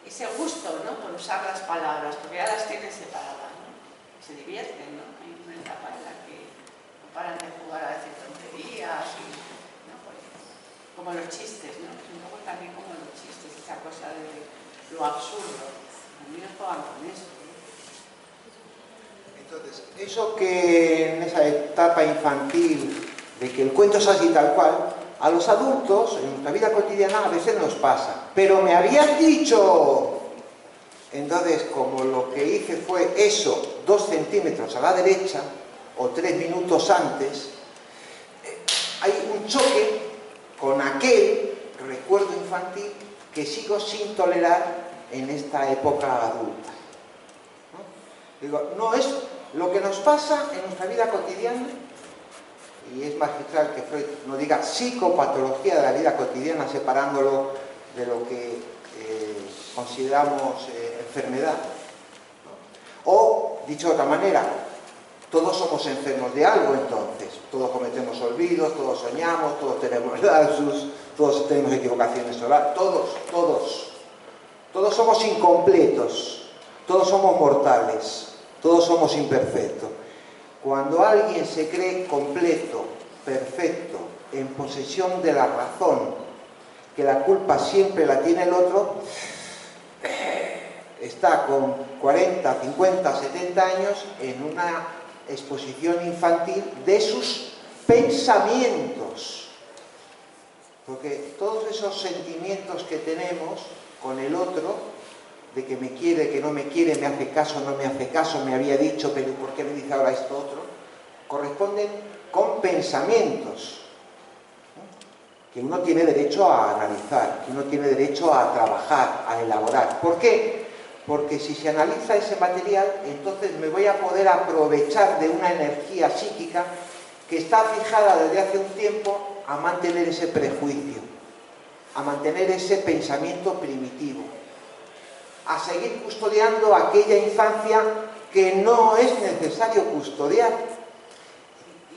ese gusto, ¿no? Por usar las palabras, porque ya las tienen separadas, ¿no? Se divierten, ¿no? Hay una etapa en la que no paran de jugar a decir tonterías, ¿no? Como los chistes, ¿no? Es un poco también como los chistes, esa cosa de lo absurdo. Los niños juegan con eso, ¿no? Entonces, eso que en esa etapa infantil de que el cuento es así tal cual, a los adultos en nuestra vida cotidiana a veces nos pasa. Pero me habías dicho... Entonces, como lo que hice fue eso, 2 centímetros a la derecha, o 3 minutos antes, hay un choque con aquel recuerdo infantil que sigo sin tolerar en esta época adulta, ¿no? Digo, no es lo que nos pasa en nuestra vida cotidiana, y es magistral que Freud no diga psicopatología de la vida cotidiana, separándolo de lo que consideramos enfermedad, ¿no? O, dicho de otra manera, todos somos enfermos de algo entonces, todos cometemos olvidos, todos soñamos, todos tenemos lapsus, todos tenemos equivocaciones orales, todos somos incompletos, todos somos mortales, todos somos imperfectos. Cuando alguien se cree completo, perfecto, en posesión de la razón, que la culpa siempre la tiene el otro, está con 40, 50, 70 años en una exposición infantil de sus pensamientos. Porque todos esos sentimientos que tenemos con el otro, de que me quiere, que no me quiere, me hace caso, no me hace caso, me había dicho, pero ¿por qué me dice ahora esto otro?, corresponden con pensamientos, ¿no?, que uno tiene derecho a analizar, que uno tiene derecho a trabajar, a elaborar. ¿Por qué? Porque si se analiza ese material, entonces me voy a poder aprovechar de una energía psíquica que está fijada desde hace un tiempo a mantener ese prejuicio, a mantener ese pensamiento primitivo, a seguir custodiando aquella infancia que no es necesario custodiar.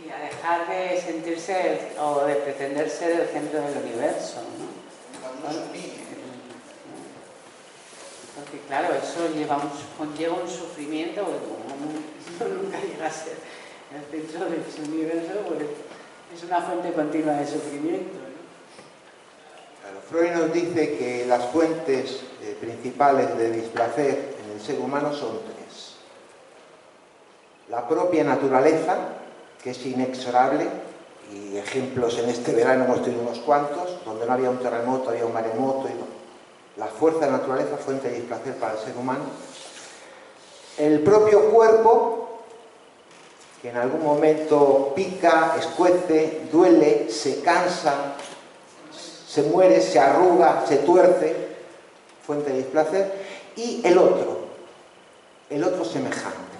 Y a dejar de sentirse o de pretender ser el centro del universo, ¿no? Porque claro, eso conlleva un sufrimiento, porque como uno nunca llega a ser el centro del universo, pues es una fuente continua de sufrimiento, ¿no? Freud nos dice que las fuentes principales de displacer en el ser humano son 3. La propia naturaleza, que es inexorable, y ejemplos en este verano hemos tenido unos cuantos, donde no había un terremoto, había un maremoto, y la fuerza de la naturaleza, fuente de displacer para el ser humano. El propio cuerpo, que en algún momento pica, escuece, duele, se cansa, se muere, se arruga, se tuerce, fuente de displacer, y el otro semejante.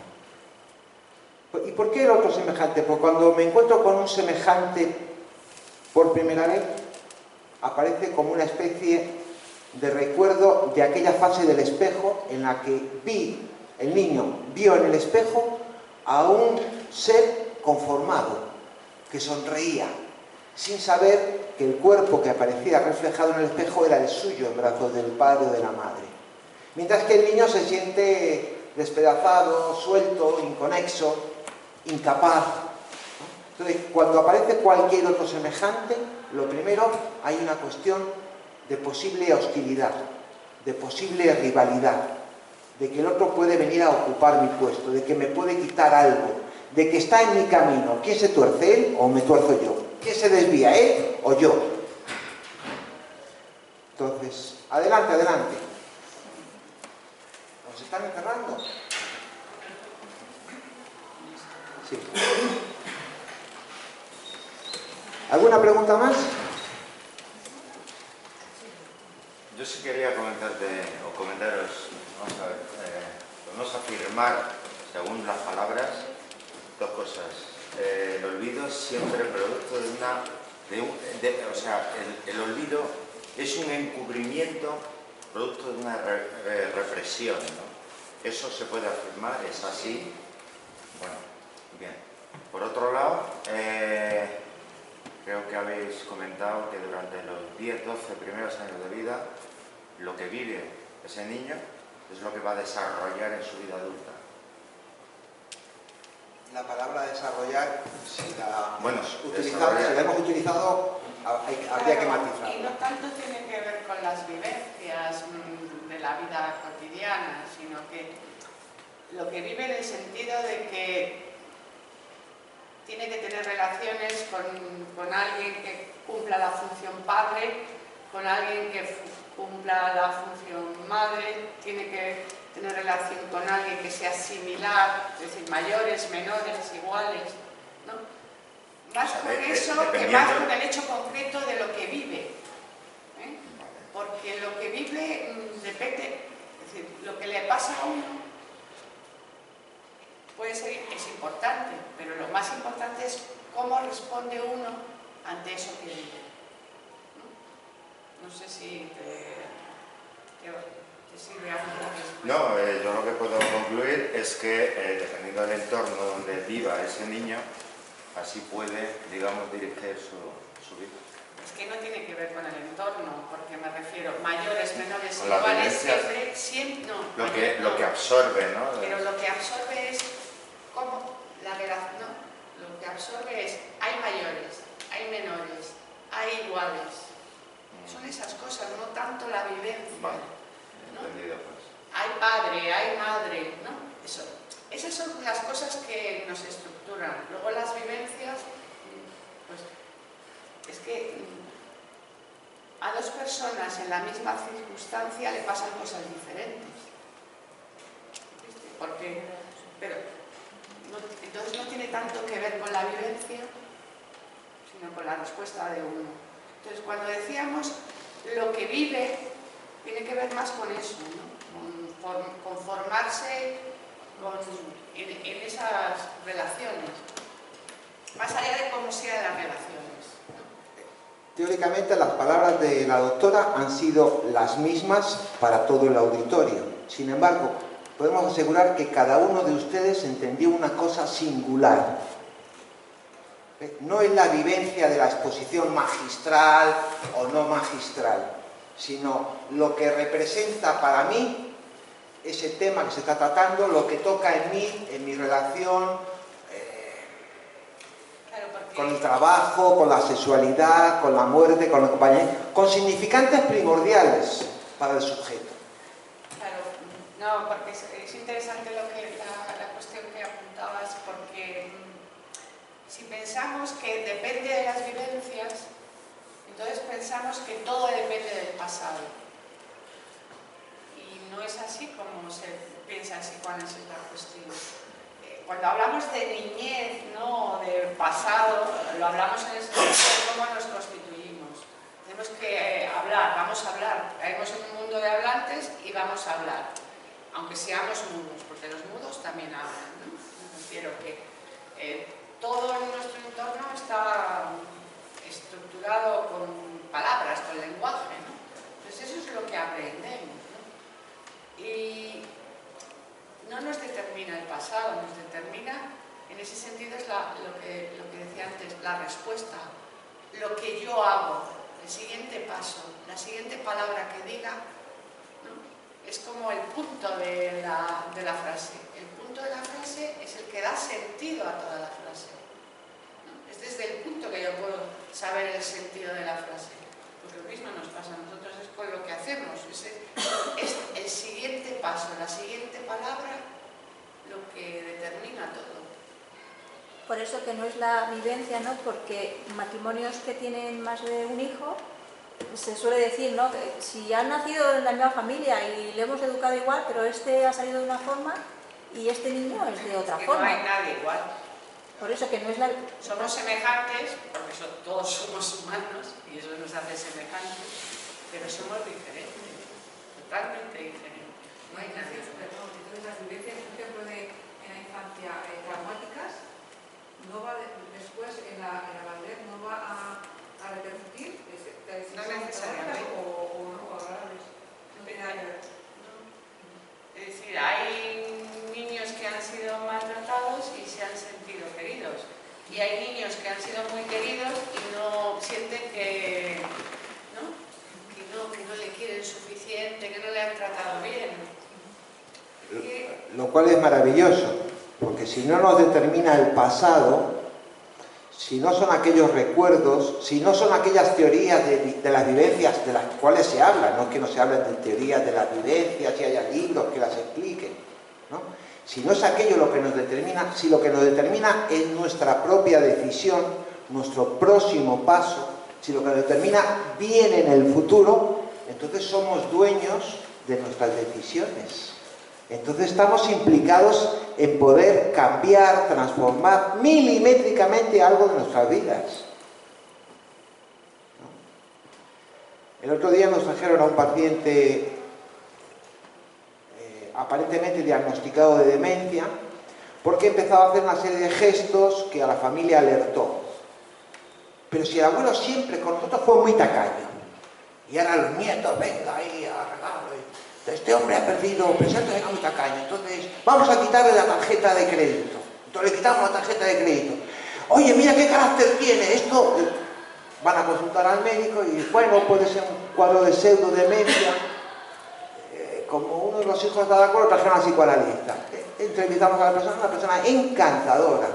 ¿Y por qué el otro semejante? Porque cuando me encuentro con un semejante por primera vez, aparece como una especie de recuerdo de aquella fase del espejo en la que vi El niño vio en el espejo a un ser conformado, que sonreía, sin saber que el cuerpo que aparecía reflejado en el espejo era el suyo en brazos del padre o de la madre. Mientras que el niño se siente despedazado, suelto, inconexo, incapaz. Entonces, cuando aparece cualquier otro semejante, lo primero, hay una cuestión de posible hostilidad, de posible rivalidad, de que el otro puede venir a ocupar mi puesto, de que me puede quitar algo, de que está en mi camino. ¿Quién se tuerce, él o me tuerzo yo? ¿Quién se desvía, él o yo? Entonces, adelante, adelante. ¿Nos están encerrando? Sí. ¿Alguna pregunta más? Yo sí quería comentaros, vamos a ver, podemos afirmar, según las palabras, dos cosas. El olvido es siempre producto o sea, el olvido es un encubrimiento producto de una represión, ¿no? Eso se puede afirmar, es así. Bueno, bien. Por otro lado, creo que habéis comentado que durante los 10, 12 primeros años de vida, lo que vive ese niño es lo que va a desarrollar en su vida adulta. La palabra desarrollar, si la hemos utilizado, habría que matizarla. Y no tanto tiene que ver con las vivencias de la vida cotidiana, sino que lo que vive en el sentido de que tiene que tener relaciones con alguien que cumpla la función padre, con alguien que cumpla la función madre, tiene que tener relación con alguien que sea similar, es decir, mayores, menores, iguales, ¿no? Más con eso que más con el hecho concreto de lo que vive, ¿eh? Porque lo que vive depende, es decir, lo que le pasa a uno puede ser, es importante, pero lo más importante es cómo responde uno ante eso que vive. No sé si te sirve algo. No, yo lo que puedo concluir es que dependiendo del entorno donde viva ese niño, así puede, digamos, dirigir su vida. Es que no tiene que ver con el entorno, porque me refiero mayores, menores, con iguales, siempre no. Lo que absorbe, ¿no? Pero lo que absorbe es cómo la relación, no, lo que absorbe es hay mayores, hay menores, hay iguales. Son esas cosas, no tanto la vivencia. Vale, ¿no? entendido pues. Hay padre, hay madre, ¿no? Esas son las cosas que nos estructuran. Luego las vivencias, pues es que a dos personas en la misma circunstancia le pasan cosas diferentes. ¿Viste? Entonces no tiene tanto que ver con la vivencia, sino con la respuesta de uno. Entonces cuando decíamos lo que vive, tiene que ver más con eso, ¿no? Con formarse en esas relaciones, más allá de cómo sean las relaciones, ¿no? Teóricamente las palabras de la doctora han sido las mismas para todo el auditorio. Sin embargo, podemos asegurar que cada uno de ustedes entendió una cosa singular. No es la vivencia de la exposición magistral o no magistral, sino lo que representa para mí ese tema que se está tratando, lo que toca en mí, en mi relación con el trabajo, con la sexualidad, con la muerte, con la compañía, con significantes primordiales para el sujeto. Claro, no, porque es interesante la cuestión que apuntabas, porque si pensamos que depende de las vivencias, entonces pensamos que todo depende del pasado. Y no es así como se piensa en psicoanálisis la cuestión. Cuando hablamos de niñez, ¿no?, de pasado, lo hablamos en el sentido de cómo nos constituimos. Tenemos que hablar, vamos a hablar. Caemos en un mundo de hablantes y vamos a hablar. Aunque seamos mudos, porque los mudos también hablan, ¿no? Me refiero que todo en nuestro entorno está estructurado con palabras, con lenguaje, ¿no? Entonces eso es lo que aprendemos, ¿no? Y no nos determina el pasado, nos determina, en ese sentido es lo que decía antes, la respuesta, lo que yo hago, el siguiente paso, la siguiente palabra que diga, ¿no? Es como el punto de la frase. El punto de la frase es el que da sentido a toda la frase, ¿no? Es desde el punto que yo puedo saber el sentido de la frase. Pues lo mismo nos pasa a nosotros, es con lo que hacemos, es el siguiente paso, la siguiente palabra, lo que determina todo. Por eso que no es la vivencia, ¿no? Porque matrimonios que tienen más de un hijo, se suele decir, ¿no? Que si han nacido en la misma familia y le hemos educado igual, pero este ha salido de una forma y este niño es de otra forma. No hay nadie igual. Por eso que no es la... Somos semejantes, porque todos somos humanos y eso nos hace semejantes, pero somos diferentes, totalmente diferentes. No hay nadie igual. Entonces las vivencias, por ejemplo, en la infancia traumáticas, no va después en la madurez, no va a repercutir No necesariamente. o no, no tiene nada que ver. Es decir, hay niños que han sido maltratados y se han sentido queridos. Y hay niños que han sido muy queridos y no sienten que no le quieren suficiente, que no le han tratado bien. Lo cual es maravilloso, porque si no nos determina el pasado, si no son aquellos recuerdos, si no son aquellas teorías de las vivencias de las cuales se habla, no es que no se hablen de teorías de las vivencias, si haya libros que las expliquen, ¿no? Si no es aquello lo que nos determina, si lo que nos determina es nuestra propia decisión, nuestro próximo paso, si lo que nos determina viene en el futuro, entonces somos dueños de nuestras decisiones. Entonces estamos implicados en poder cambiar, transformar milimétricamente algo de nuestras vidas, ¿no? El otro día nos trajeron a un paciente aparentemente diagnosticado de demencia porque empezaba a hacer una serie de gestos que a la familia alertó. Pero si el abuelo siempre con nosotros fue muy tacaño y ahora los nietos, venga ahí a regalo. Este hombre ha perdido, pensando que era muy tacaño, entonces vamos a quitarle la tarjeta de crédito. Entonces le quitamos la tarjeta de crédito. Oye, mira qué carácter tiene, esto... Van a consultar al médico y bueno, puede ser un cuadro de pseudodemencia. Como uno de los hijos está de acuerdo, trajeron a la psicoanalista. Entrevistamos a la persona, una persona encantadora.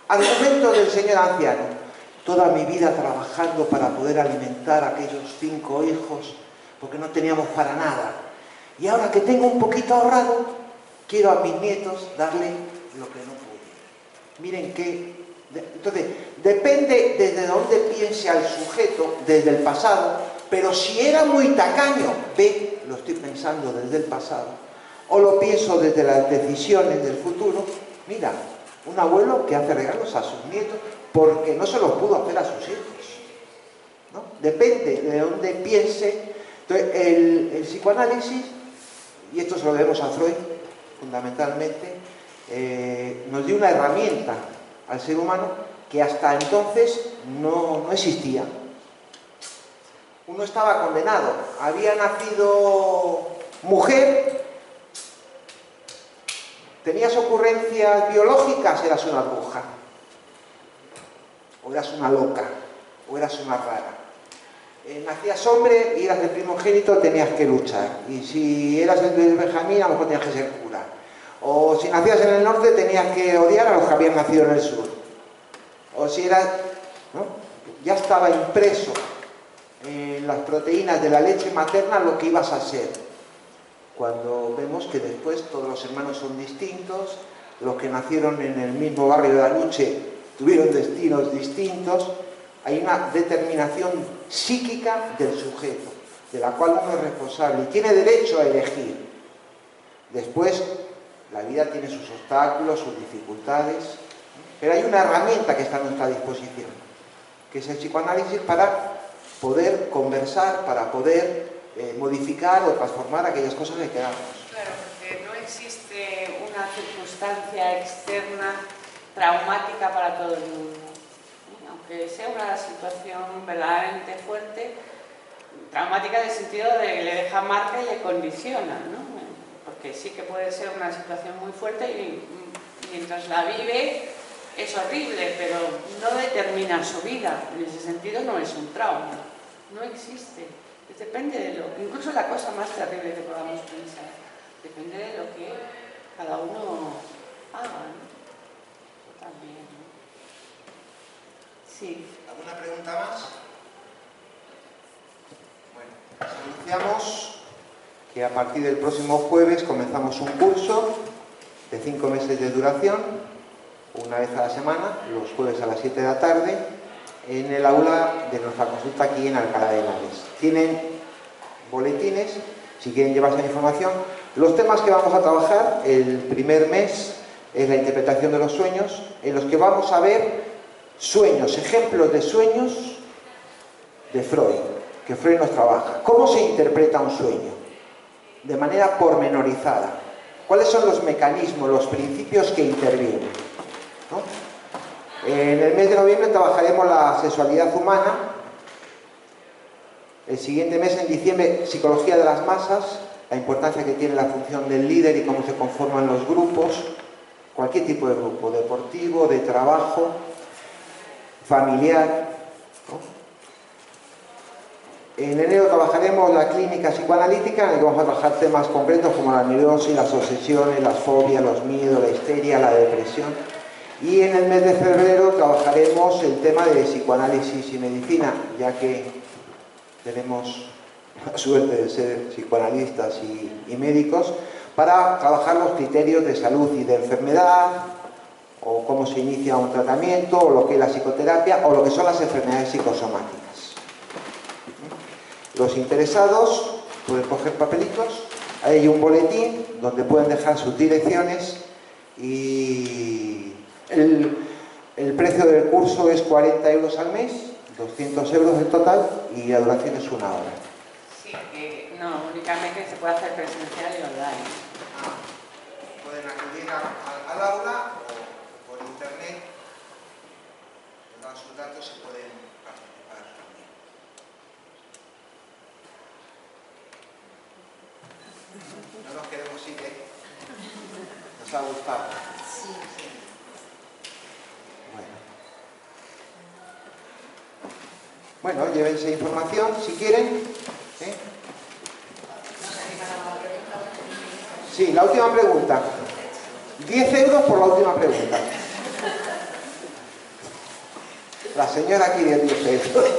Argumento del señor anciano. Toda mi vida trabajando para poder alimentar a aquellos 5 hijos, porque no teníamos para nada. Y ahora que tengo un poquito ahorrado, quiero a mis nietos darle lo que no pude. Miren que... Entonces, depende desde dónde piense al sujeto, desde el pasado, pero si era muy tacaño, ve, lo estoy pensando desde el pasado, o lo pienso desde las decisiones del futuro, mira, un abuelo que hace regalos a sus nietos porque no se los pudo hacer a sus hijos, ¿no? Depende de dónde piense. Entonces, el psicoanálisis, y esto se lo debemos a Freud, fundamentalmente, nos dio una herramienta al ser humano que hasta entonces no existía. Uno estaba condenado, había nacido mujer, tenías ocurrencias biológicas, eras una bruja, o eras una loca, o eras una rara. Nacías hombre y eras el primogénito, tenías que luchar. Y si eras el de Benjamín, a lo mejor tenías que ser cura. O si nacías en el norte, tenías que odiar a los que habían nacido en el sur. O si eras... ¿no? Ya estaba impreso en las proteínas de la leche materna lo que ibas a ser. Cuando vemos que después todos los hermanos son distintos, los que nacieron en el mismo barrio de Aluche tuvieron destinos distintos, hay una determinación psíquica del sujeto, de la cual uno es responsable y tiene derecho a elegir. Después, la vida tiene sus obstáculos, sus dificultades, pero hay una herramienta que está a nuestra disposición, que es el psicoanálisis para poder conversar, para poder modificar o transformar aquellas cosas que quedamos. Claro, porque no existe una circunstancia externa traumática para todo el mundo. Aunque sea una situación verdaderamente fuerte, traumática en el sentido de que le deja marca y le condiciona, ¿no? porque sí que puede ser una situación muy fuerte y mientras la vive es horrible, pero no determina su vida. En ese sentido no es un trauma, no existe. Depende de lo, incluso la cosa más terrible que podamos pensar, depende de lo que cada uno haga, ¿no? Eso también, ¿no? Sí. ¿Alguna pregunta más? Bueno, anunciamos que a partir del próximo jueves comenzamos un curso de 5 meses de duración, una vez a la semana, los jueves a las 7 de la tarde, en el aula de nuestra consulta aquí en Alcalá de Henares. Tienen boletines, si quieren llevarse la información. Los temas que vamos a trabajar el primer mes es la interpretación de los sueños, en los que vamos a ver sueños, ejemplos de sueños de Freud, que Freud nos trabaja. ¿Cómo se interpreta un sueño? De manera pormenorizada. ¿Cuáles son los mecanismos, los principios que intervienen? ¿No? En el mes de noviembre trabajaremos la sexualidad humana. El siguiente mes, en diciembre, psicología de las masas, la importancia que tiene la función del líder y cómo se conforman los grupos, cualquier tipo de grupo, deportivo, de trabajo, familiar, ¿no? En enero trabajaremos la clínica psicoanalítica, en la que vamos a trabajar temas concretos como la neurosis, las obsesiones, las fobias, los miedos, la histeria, la depresión. Y en el mes de febrero trabajaremos el tema de psicoanálisis y medicina, ya que tenemos la suerte de ser psicoanalistas y médicos, para trabajar los criterios de salud y de enfermedad, o cómo se inicia un tratamiento, o lo que es la psicoterapia, o lo que son las enfermedades psicosomáticas. Los interesados pueden coger papelitos, hay un boletín donde pueden dejar sus direcciones y el precio del curso es 40 euros al mes, 200 euros en total y la duración es 1 hora. Sí, no, únicamente se puede hacer presencial y online. Pueden acudir al aula o por internet, les dan sus datos y pueden participar también. No nos queremos ir, ¿eh? ¿Nos ha gustado? Sí. Bueno, llévense información si quieren. ¿Eh? Sí, la última pregunta. 10 euros por la última pregunta. La señora quiere 10 euros.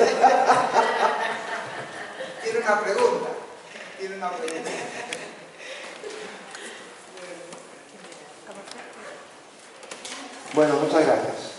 Tiene una pregunta. Tiene una pregunta. Bueno, muchas gracias.